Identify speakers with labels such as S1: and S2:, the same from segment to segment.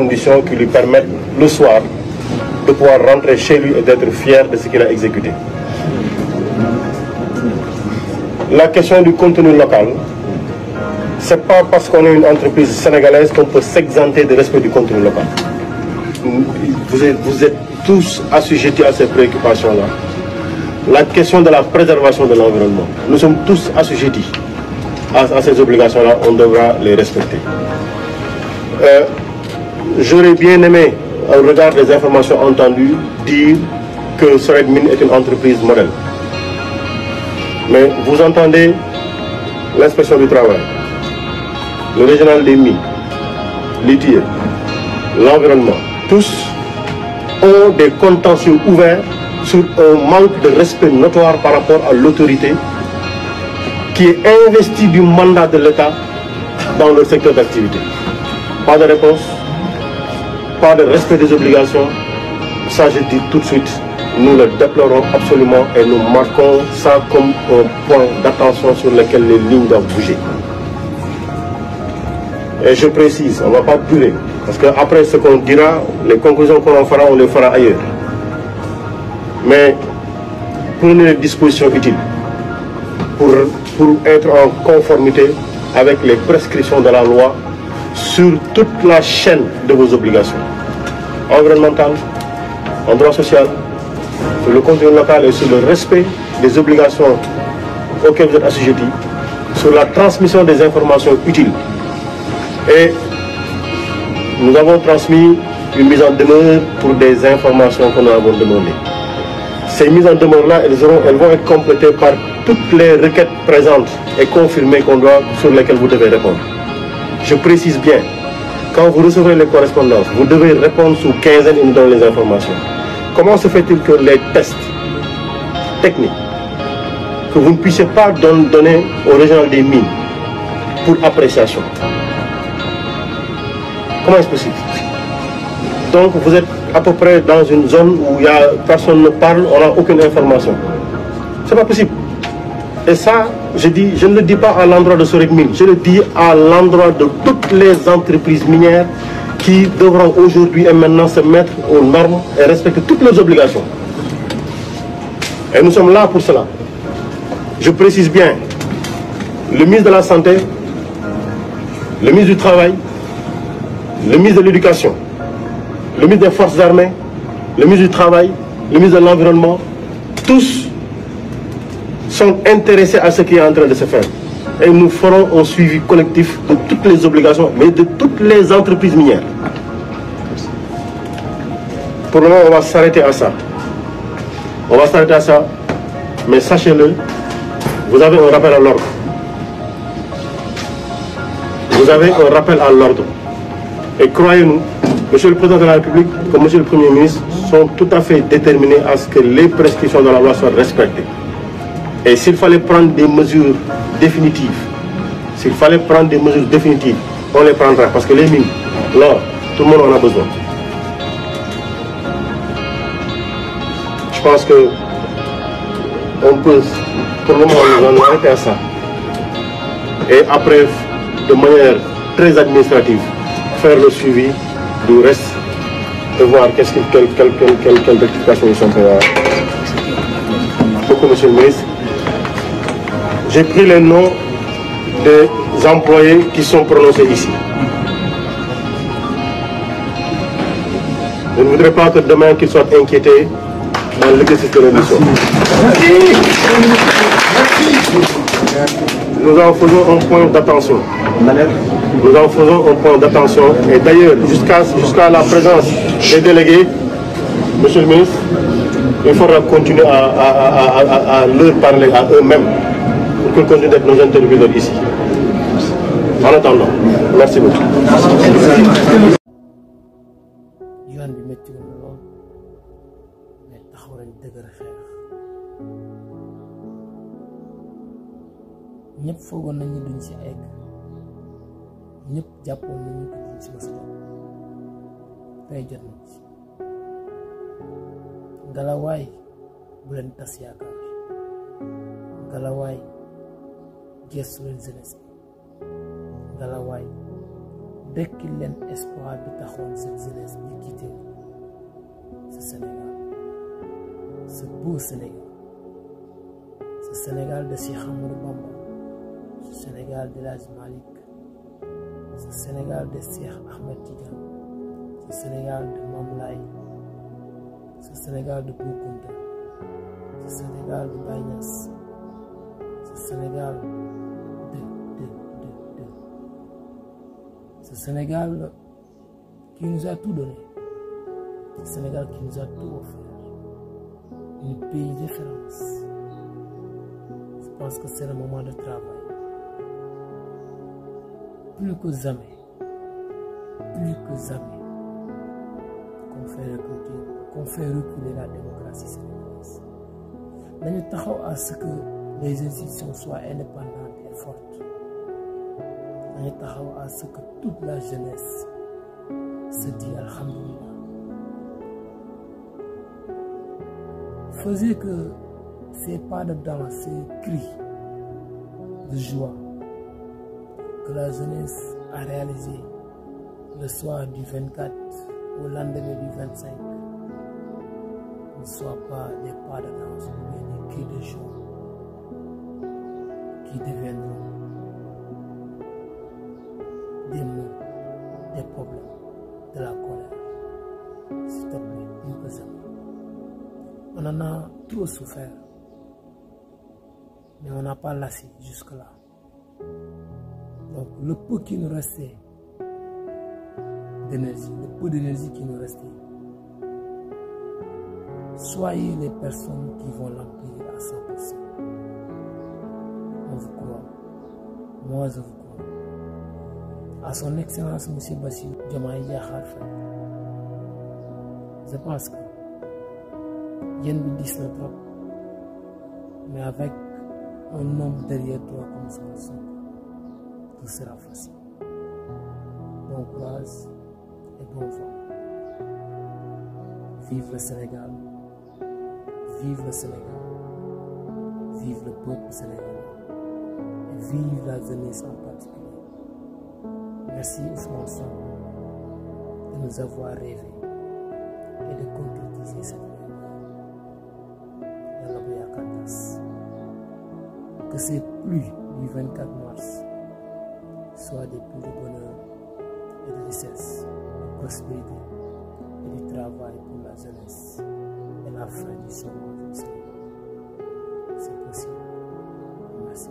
S1: conditions qui lui permettent le soir de pouvoir rentrer chez lui et d'être fier de ce qu'il a exécuté. La question du contenu local, c'est pas parce qu'on est une entreprise sénégalaise qu'on peut s'exenter de respect du contenu local. Vous êtes tous assujettis à ces préoccupations-là. La question de la préservation de l'environnement, nous sommes tous assujettis à ces obligations-là, on devra les respecter. J'aurais bien aimé, au regard des informations entendues, dire que Sorecmine est une entreprise modèle. Mais vous entendez l'inspection du travail, le régional des mines, l'ITIE, l'environnement, tous ont des contentieux ouverts sur un manque de respect notoire par rapport à l'autorité qui est investie du mandat de l'État dans le secteur d'activité. Pas de réponse, pas de respect des obligations, ça je dis tout de suite, nous le déplorons absolument et nous marquons ça comme un point d'attention sur lequel les lignes doivent bouger. Et je précise, on ne va pas durer, parce qu'après ce qu'on dira, les conclusions qu'on en fera, on les fera ailleurs. Mais prenez les dispositions utiles pour être en conformité avec les prescriptions de la loi sur toute la chaîne de vos obligations environnementales, en droit social, sur le contenu local et sur le respect des obligations auxquelles vous êtes assujettis, sur la transmission des informations utiles. Et nous avons transmis une mise en demeure pour des informations que nous avons demandées. Ces mises en demeure-là, elles vont être complétées par toutes les requêtes présentes et confirmées sur lesquelles vous devez répondre. Je précise bien, quand vous recevez les correspondances, vous devez répondre sous quinzaine et nous donner les informations. Comment se fait-il que les tests techniques, que vous ne puissiez pas donner au régional des mines pour appréciation? Comment est-ce possible? Donc vous êtes à peu près dans une zone où personne ne parle, on n'a aucune information. C'est pas possible. Et ça, je ne le dis pas à l'endroit de Sorecmine, je le dis à l'endroit de toutes les entreprises minières qui devront aujourd'hui et maintenant se mettre aux normes et respecter toutes leurs obligations. Et nous sommes là pour cela. Je précise bien, le ministre de la Santé, le ministre du Travail, le ministre de l'Éducation, le ministre des Forces armées, le ministre du Travail, le ministre de l'Environnement, tous sont intéressés à ce qui est en train de se faire. Et nous ferons un suivi collectif de toutes les obligations, mais de toutes les entreprises minières. Pour le moment, on va s'arrêter à ça. On va s'arrêter à ça, mais sachez-le, vous avez un rappel à l'ordre. Vous avez un rappel à l'ordre. Et croyez-nous, Monsieur le Président de la République, comme Monsieur le Premier ministre, sont tout à fait déterminés à ce que les prescriptions de la loi soient respectées. Et s'il fallait prendre des mesures définitives, on les prendra. Parce que les mines, l'or, tout le monde en a besoin. Je pense que on peut, pour le moment, nous en arrêter à ça. Et après, de manière très administrative, faire le suivi du reste et voir quelle rectification ils sont faits. Beaucoup, Monsieur le ministre. J'ai pris les noms des employés qui sont prononcés ici. Je ne voudrais pas que demain qu'ils soient inquiétés dans l'exercice de leur mission. Nous en faisons un point d'attention. Nous en faisons un point d'attention. Et d'ailleurs, jusqu'à la présence des délégués, Monsieur le ministre, il faudra continuer à leur parler à eux-mêmes pour qu'ils continuent d'être nos interlocuteurs ici. En attendant, merci beaucoup.
S2: yoon bi métti woon na lool mais taxaw nañ dëgër xeex ñëpp foogoon nañ ni duñ ci egg ñëpp jàppoon nañ ni duñ ci mës a jot tey jot nañ ci ngalawaay bu leen tas yaakaar ngalawaay gestu leen jeunesse ngalawaay dekkil leen espoir bi taxoon cette jeunesse bi quitté ce Sénégal, ce beau Sénégal, ce Sénégal de Cheikh Ahmadou Bamba, ce Sénégal de El Hadji Malick, ce Sénégal de Cheikh Ahmed Tidiane, ce Sénégal de Mame Laye, ce Sénégal de Bou Kounta, ce Sénégal de Baye Niass, ce Sénégal ce Sénégal qui nous a tout donné, ce Sénégal qui nous a tout offert, un pays de référence. Je pense que c'est le moment de travail. Plus que jamais, qu'on fait reculer la démocratie sénégalaise. Nous taxaw à ce que les institutions soient indépendantes et fortes. Nous taxaw à ce que toute la jeunesse se dise Alhamdulillah. Faisait que ces pas de danse, ces cris de joie que la jeunesse a réalisé le soir du 24 au lendemain du 25 ne soient pas des pas de danse mais des cris de joie qui deviendront des mots, des problèmes, de la colère. S'il te plaît, plus que jamais. On en a trop souffert, mais on n'a pas lassé jusque-là. Donc le peu qui nous restait d'énergie, le peu d'énergie qui nous restait, soyez les personnes qui vont l'emplir à 100%. On vous croit. Moi, je vous crois. À son Excellence, M. Bassirou Diomaye Diakhar Faye, je pense que yéen bi dis na trop, mais avec un homme derrière toi comme ça, tout sera facile. Bon courage et bon vent. Vive le Sénégal, vive le Sénégal, vive le peuple sénégalais et vive la jeunesse en particulier. Merci Ousmane Sonko de nous avoir rêvé et de concrétiser cette rêve. Yàlla bu yaakaar tas. Que ces pluies du 24 mars soient des pluies de bonheur et de richesse, de prospérité et du travail pour la jeunesse et la fin du chômage au Sénégal. C'est possible. Merci.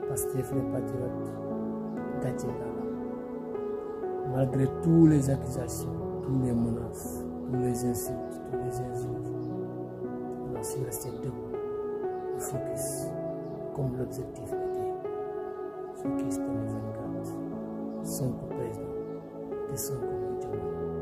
S2: Pastef les patriotes, gàcce ngalaama. Malgré toutes les accusations, toutes les menaces, toutes les insultes, tous les injures, on a su rester debout, focus, comme l'objectif était. Focus 2024, Sonko président, et Sonko Diomaye.